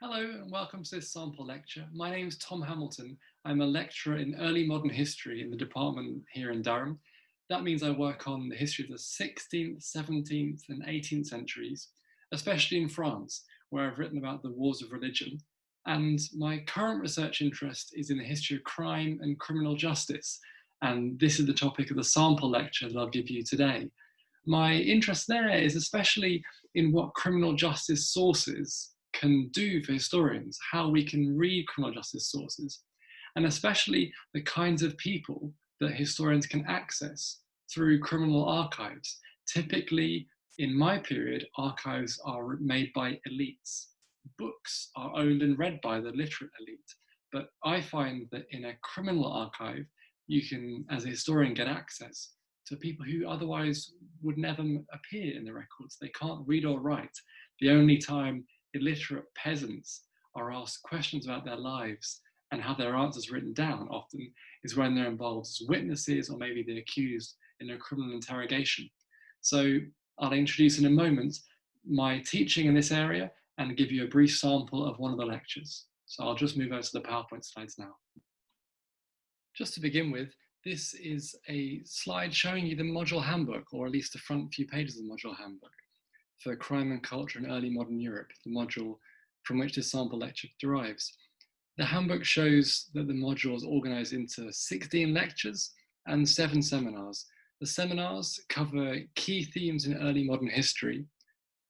Hello and welcome to this sample lecture. My name is Tom Hamilton. I'm a lecturer in early modern history in the department here in Durham. That means I work on the history of the 16th, 17th and 18th centuries, especially in France, where I've written about the wars of religion. And my current research interest is in the history of crime and criminal justice. And this is the topic of the sample lecture that I'll give you today. My interest there is especially in what criminal justice sources can do for historians, how we can read criminal justice sources, and especially the kinds of people that historians can access through criminal archives. Typically, in my period, archives are made by elites. Books are owned and read by the literate elite. But I find that in a criminal archive, you can, as a historian, get access to people who otherwise would never appear in the records. They can't read or write. The only time illiterate peasants are asked questions about their lives and have their answers written down often is when they're involved as witnesses or maybe the accused in a criminal interrogation. So I'll introduce in a moment my teaching in this area and give you a brief sample of one of the lectures. So I'll just move over to the PowerPoint slides now. Just to begin with, this is a slide showing you the module handbook, or at least the front few pages of the module handbook for crime and culture in early modern Europe, the module from which this sample lecture derives. The handbook shows that the module is organized into 16 lectures and 7 seminars. The seminars cover key themes in early modern history,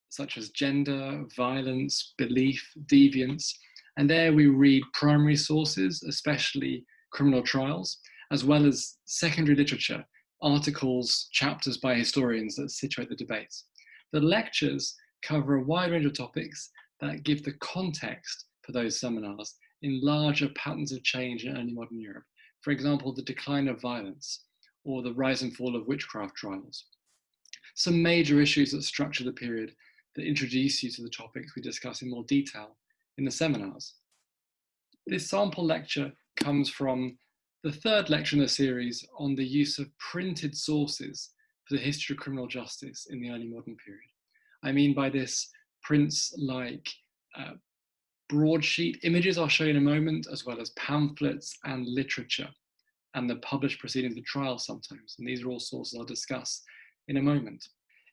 such as gender, violence, belief, deviance, and there we read primary sources, especially criminal trials, as well as secondary literature, articles, chapters by historians that situate the debates. The lectures cover a wide range of topics that give the context for those seminars in larger patterns of change in early modern Europe. For example, the decline of violence or the rise and fall of witchcraft trials. Some major issues that structure the period that introduce you to the topics we discuss in more detail in the seminars. This sample lecture comes from the third lecture in the series on the use of printed sources for the history of criminal justice in the early modern period. I mean by this prints like broadsheet images I'll show you in a moment, as well as pamphlets and literature, and the published proceedings of trials sometimes. And these are all sources I'll discuss in a moment.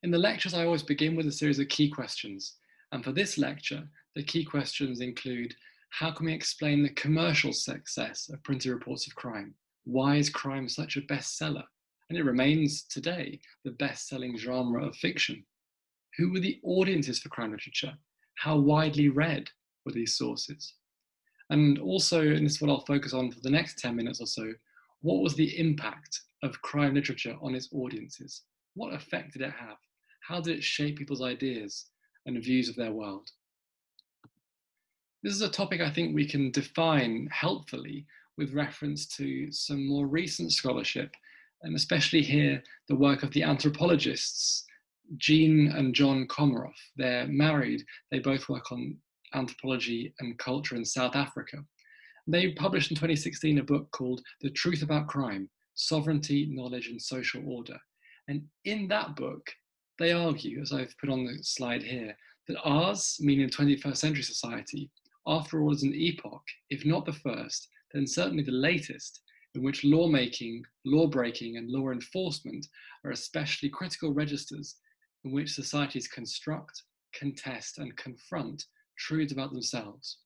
In the lectures, I always begin with a series of key questions. And for this lecture, the key questions include, how can we explain the commercial success of printed reports of crime? Why is crime such a bestseller? And it remains today the best-selling genre of fiction. Who were the audiences for crime literature? How widely read were these sources? And also, and this is what I'll focus on for the next 10 minutes or so, what was the impact of crime literature on its audiences? What effect did it have? How did it shape people's ideas and views of their world? This is a topic I think we can define helpfully with reference to some more recent scholarship, and especially here, the work of the anthropologists, Jean and John Comaroff. They're married. They both work on anthropology and culture in South Africa. They published in 2016 a book called The Truth About Crime, Sovereignty, Knowledge and Social Order. And in that book, they argue, as I've put on the slide here, that ours, meaning 21st century society, after all is an epoch, if not the first, then certainly the latest, in which lawmaking, law breaking and law enforcement are especially critical registers in which societies construct, contest and confront truths about themselves.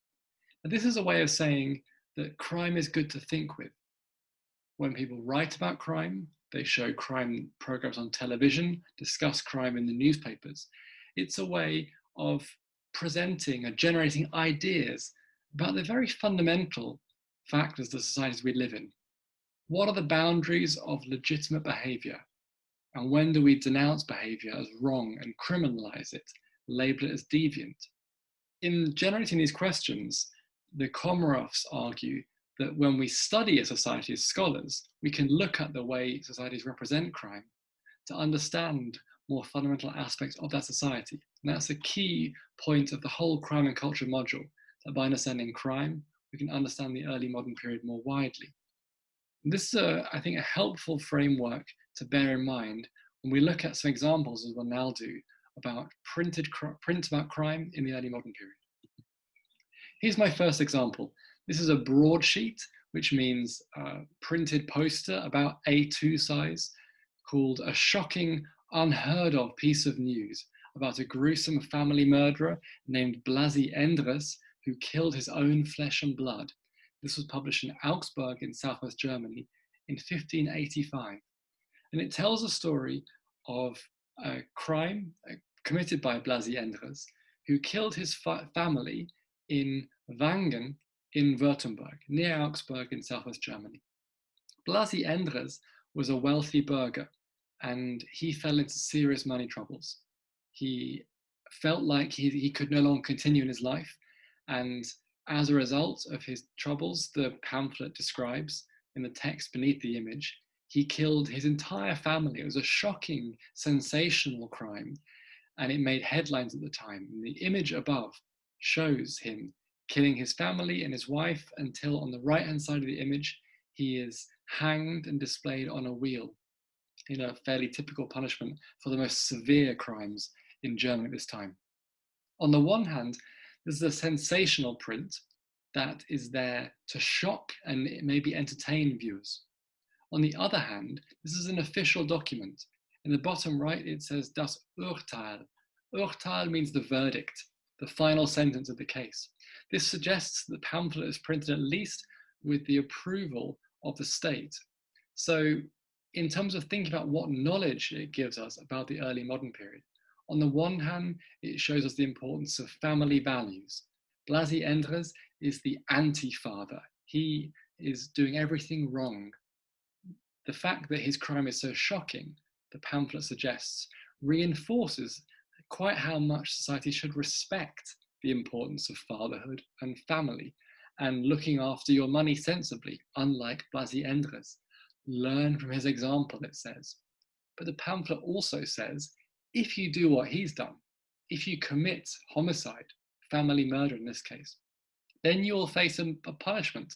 And this is a way of saying that crime is good to think with. When people write about crime, they show crime programs on television, discuss crime in the newspapers. It's a way of presenting and generating ideas about the very fundamental factors of the societies we live in. What are the boundaries of legitimate behavior? And when do we denounce behavior as wrong and criminalize it, label it as deviant? In generating these questions, the Comaroffs argue that when we study a society as scholars, we can look at the way societies represent crime to understand more fundamental aspects of that society. And that's a key point of the whole crime and culture module, that by understanding crime, we can understand the early modern period more widely. And this is, I think, a helpful framework to bear in mind when we look at some examples, as we'll now do, about prints about crime in the early modern period. Here's my first example. This is a broadsheet, which means a printed poster about A2 size, called A Shocking, Unheard of Piece of News about a gruesome family murderer named Blasi Endres, who killed his own flesh and blood. This was published in Augsburg in southwest Germany in 1585. And it tells a story of a crime committed by Blasi Endres, who killed his family in Wangen in Württemberg, near Augsburg in southwest Germany. Blasi Endres was a wealthy burgher, and he fell into serious money troubles. He felt like he could no longer continue in his life, and as a result of his troubles, the pamphlet describes in the text beneath the image, he killed his entire family. It was a shocking, sensational crime, and it made headlines at the time. And the image above shows him killing his family and his wife until on the right-hand side of the image, he is hanged and displayed on a wheel in a fairly typical punishment for the most severe crimes in Germany at this time. On the one hand, this is a sensational print that is there to shock and maybe entertain viewers. On the other hand, this is an official document. In the bottom right, it says Das Urteil. Urteil means the verdict, the final sentence of the case. This suggests that the pamphlet is printed at least with the approval of the state. So in terms of thinking about what knowledge it gives us about the early modern period, on the one hand, it shows us the importance of family values. Blasi Endres is the anti-father. He is doing everything wrong. The fact that his crime is so shocking, the pamphlet suggests, reinforces quite how much society should respect the importance of fatherhood and family and looking after your money sensibly, unlike Blasi Endres. Learn from his example, it says. But the pamphlet also says, if you do what he's done, if you commit homicide, family murder in this case, then you will face a punishment,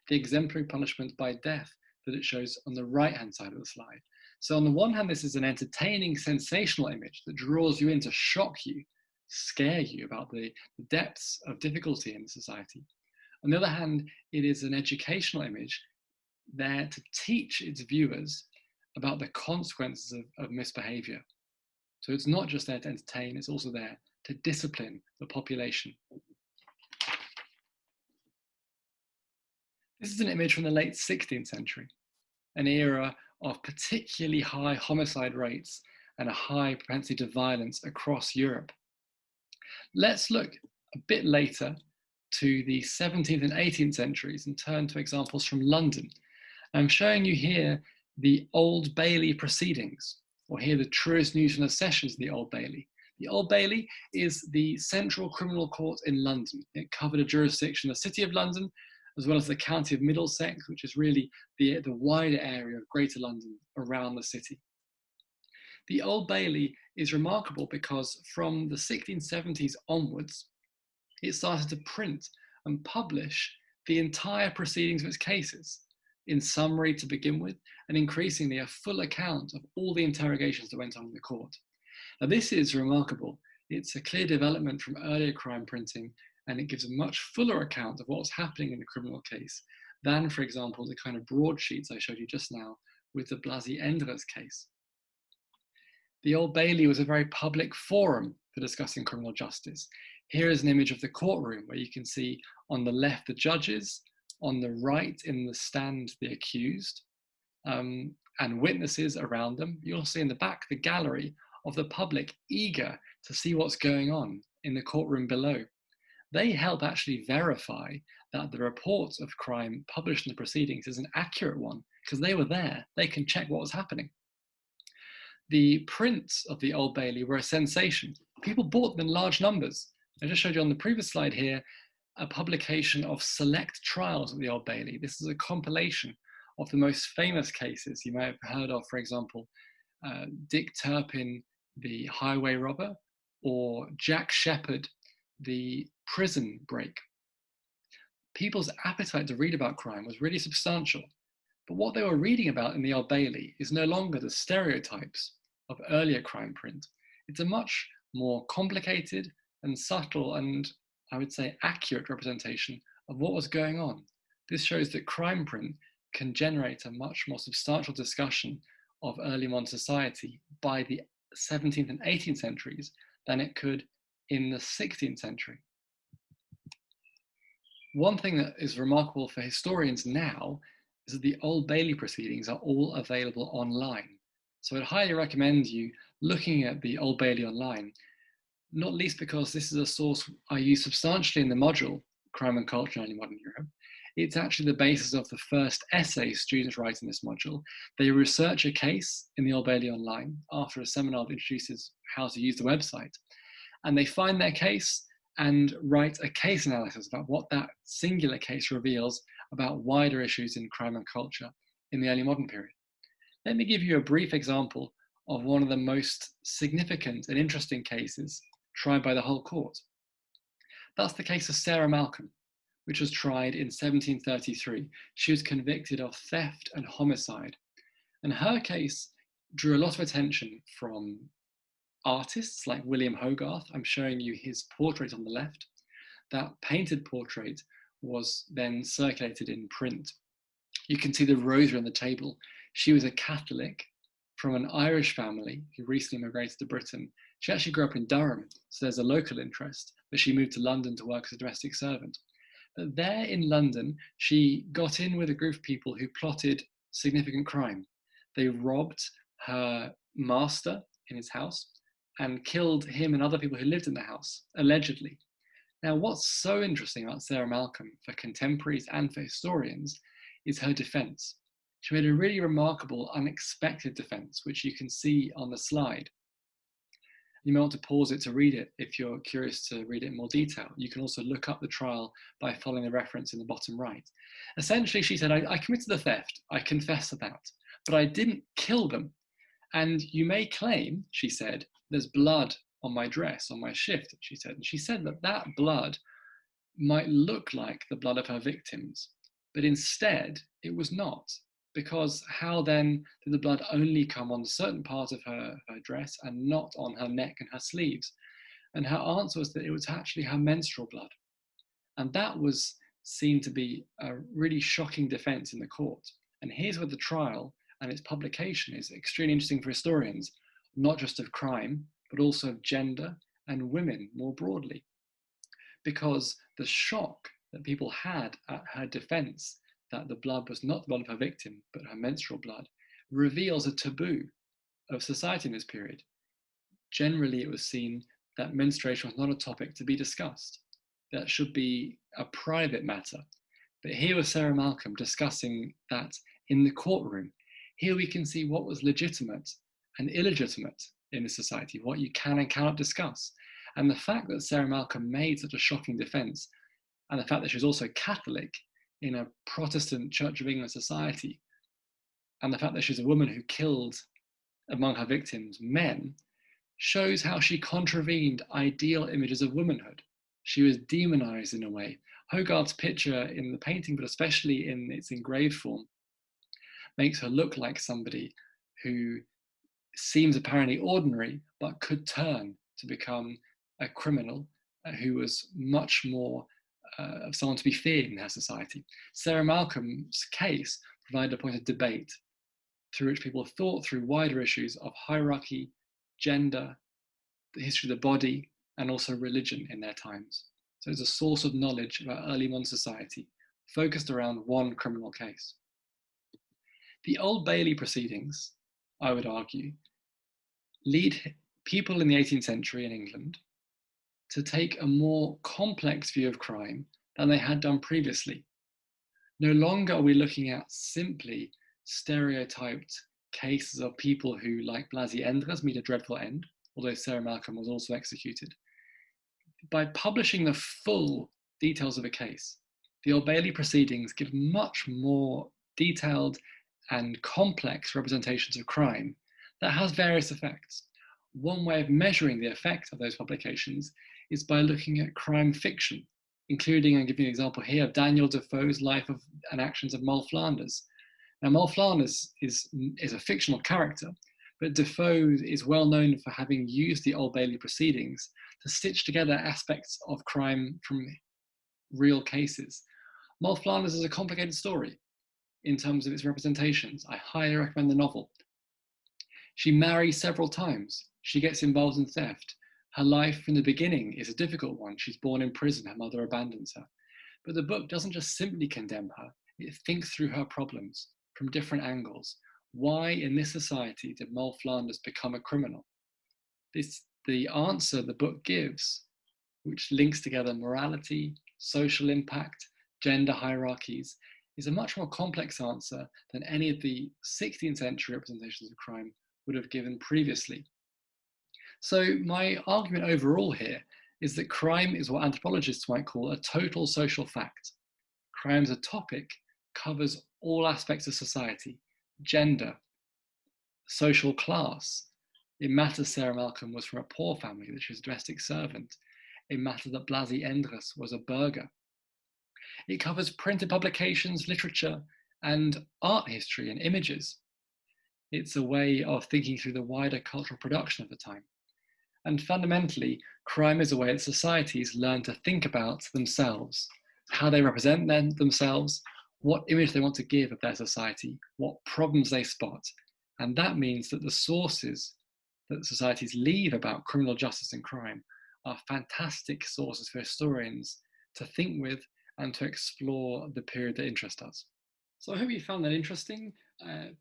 the exemplary punishment by death that it shows on the right-hand side of the slide. So on the one hand, this is an entertaining, sensational image that draws you in to shock you, scare you about the depths of difficulty in society. On the other hand, it is an educational image there to teach its viewers about the consequences of misbehavior. So it's not just there to entertain, it's also there to discipline the population. This is an image from the late 16th century, an era of particularly high homicide rates and a high propensity to violence across Europe. Let's look a bit later to the 17th and 18th centuries and turn to examples from London. I'm showing you here the Old Bailey proceedings, or here the truest news from the sessions of the Old Bailey. The Old Bailey is the central criminal court in London. It covered a jurisdiction of the City of London, as well as the County of Middlesex, which is really the wider area of Greater London around the city. The Old Bailey is remarkable because from the 1670s onwards, it started to print and publish the entire proceedings of its cases, in summary to begin with, and increasingly a full account of all the interrogations that went on in the court. Now this is remarkable. It's a clear development from earlier crime printing, and it gives a much fuller account of what was happening in the criminal case than, for example, the kind of broadsheets I showed you just now with the Blasi Endres case. The Old Bailey was a very public forum for discussing criminal justice. Here is an image of the courtroom where you can see on the left the judges, on the right in the stand the accused, and witnesses around them. You'll see in the back the gallery of the public eager to see what's going on in the courtroom below. They help actually verify that the report of crime published in the proceedings is an accurate one because they were there. They can check what was happening. The prints of the Old Bailey were a sensation. People bought them in large numbers. I just showed you on the previous slide here a publication of select trials at the Old Bailey. This is a compilation of the most famous cases you may have heard of, for example, Dick Turpin, the highway robber, or Jack Shepherd, the prison break. People's appetite to read about crime was really substantial, but what they were reading about in the Old Bailey is no longer the stereotypes of earlier crime print. It's a much more complicated and subtle and I would say, accurate representation of what was going on. This shows that crime print can generate a much more substantial discussion of early modern society by the 17th and 18th centuries than it could in the 16th century. One thing that is remarkable for historians now is that the Old Bailey proceedings are all available online. So I'd highly recommend you looking at the Old Bailey online, not least because this is a source I use substantially in the module, Crime and Culture in Early Modern Europe. It's actually the basis of the first essay students write in this module. They research a case in the Old Bailey online after a seminar that introduces how to use the website, and they find their case and write a case analysis about what that singular case reveals about wider issues in crime and culture in the early modern period. Let me give you a brief example of one of the most significant and interesting cases tried by the whole court. That's the case of Sarah Malcolm, which was tried in 1733. She was convicted of theft and homicide. And her case drew a lot of attention from artists like William Hogarth. I'm showing you his portrait on the left. That painted portrait was then circulated in print. You can see the rosary on the table. She was a Catholic from an Irish family who recently immigrated to Britain. She actually grew up in Durham, so there's a local interest, but she moved to London to work as a domestic servant. But there in London, she got in with a group of people who plotted significant crime. They robbed her master in his house and killed him and other people who lived in the house, allegedly. Now, what's so interesting about Sarah Malcolm for contemporaries and for historians is her defense. She made a really remarkable, unexpected defense, which you can see on the slide. You may want to pause it to read it if you're curious to read it in more detail. You can also look up the trial by following the reference in the bottom right. Essentially, she said, I committed the theft, I confess to that, but I didn't kill them. And you may claim, she said, there's blood on my dress, on my shift, she said. And she said that that blood might look like the blood of her victims, but instead it was not. Because how then did the blood only come on a certain part of her dress and not on her neck and her sleeves? And her answer was that it was actually her menstrual blood. And that was seen to be a really shocking defense in the court. And here's where the trial and its publication is extremely interesting for historians, not just of crime, but also of gender and women more broadly. Because the shock that people had at her defense that the blood was not the blood of her victim, but her menstrual blood, reveals a taboo of society in this period. Generally, it was seen that menstruation was not a topic to be discussed. That should be a private matter. But here was Sarah Malcolm discussing that in the courtroom. Here we can see what was legitimate and illegitimate in the society, what you can and cannot discuss. And the fact that Sarah Malcolm made such a shocking defense, and the fact that she was also Catholic in a Protestant Church of England society, and the fact that she's a woman who killed among her victims men, shows how she contravened ideal images of womanhood. She was demonized in a way. Hogarth's picture in the painting, but especially in its engraved form, makes her look like somebody who seems apparently ordinary, but could turn to become a criminal who was much more of someone to be feared in her society. Sarah Malcolm's case provided a point of debate through which people thought through wider issues of hierarchy, gender, the history of the body, and also religion in their times. So it's a source of knowledge about early modern society focused around one criminal case. The Old Bailey proceedings, I would argue, lead people in the 18th century in England to take a more complex view of crime than they had done previously. No longer are we looking at simply stereotyped cases of people who, like Blasi Endres, meet a dreadful end, although Sarah Malcolm was also executed. By publishing the full details of a case, the Old Bailey proceedings give much more detailed and complex representations of crime that has various effects. One way of measuring the effect of those publications is by looking at crime fiction, including, I'm giving you an example here, of Daniel Defoe's life of and actions of Moll Flanders. Now, Moll Flanders is a fictional character, but Defoe is well known for having used the Old Bailey proceedings to stitch together aspects of crime from real cases. Moll Flanders is a complicated story in terms of its representations. I highly recommend the novel. She marries several times. She gets involved in theft. Her life from the beginning is a difficult one. She's born in prison. Her mother abandons her. But the book doesn't just simply condemn her. It thinks through her problems from different angles. Why in this society did Moll Flanders become a criminal? The answer the book gives, which links together morality, social impact, gender hierarchies, is a much more complex answer than any of the 16th century representations of crime would have given previously. So my argument overall here is that crime is what anthropologists might call a total social fact. Crime as a topic covers all aspects of society, gender, social class. It matters Sarah Malcolm was from a poor family, that she was a domestic servant. It matters that Blasi Endres was a burgher. It covers printed publications, literature, and art history and images. It's a way of thinking through the wider cultural production of the time. And fundamentally, crime is a way that societies learn to think about themselves, how they represent themselves, what image they want to give of their society, what problems they spot. And that means that the sources that societies leave about criminal justice and crime are fantastic sources for historians to think with and to explore the period that interests us. So I hope you found that interesting.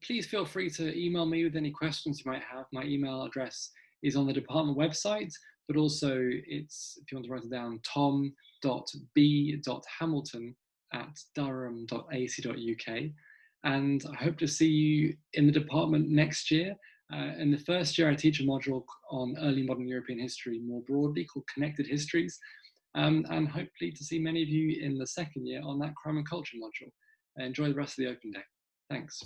Please feel free to email me with any questions you might have. My email address is on the department website, but also it's, if you want to write it down, tom.b.hamilton@durham.ac.uk. And I hope to see you in the department next year. In the first year, I teach a module on early modern European history more broadly called Connected Histories. And hopefully to see many of you in the second year on that crime and culture module. Enjoy the rest of the open day. Thanks.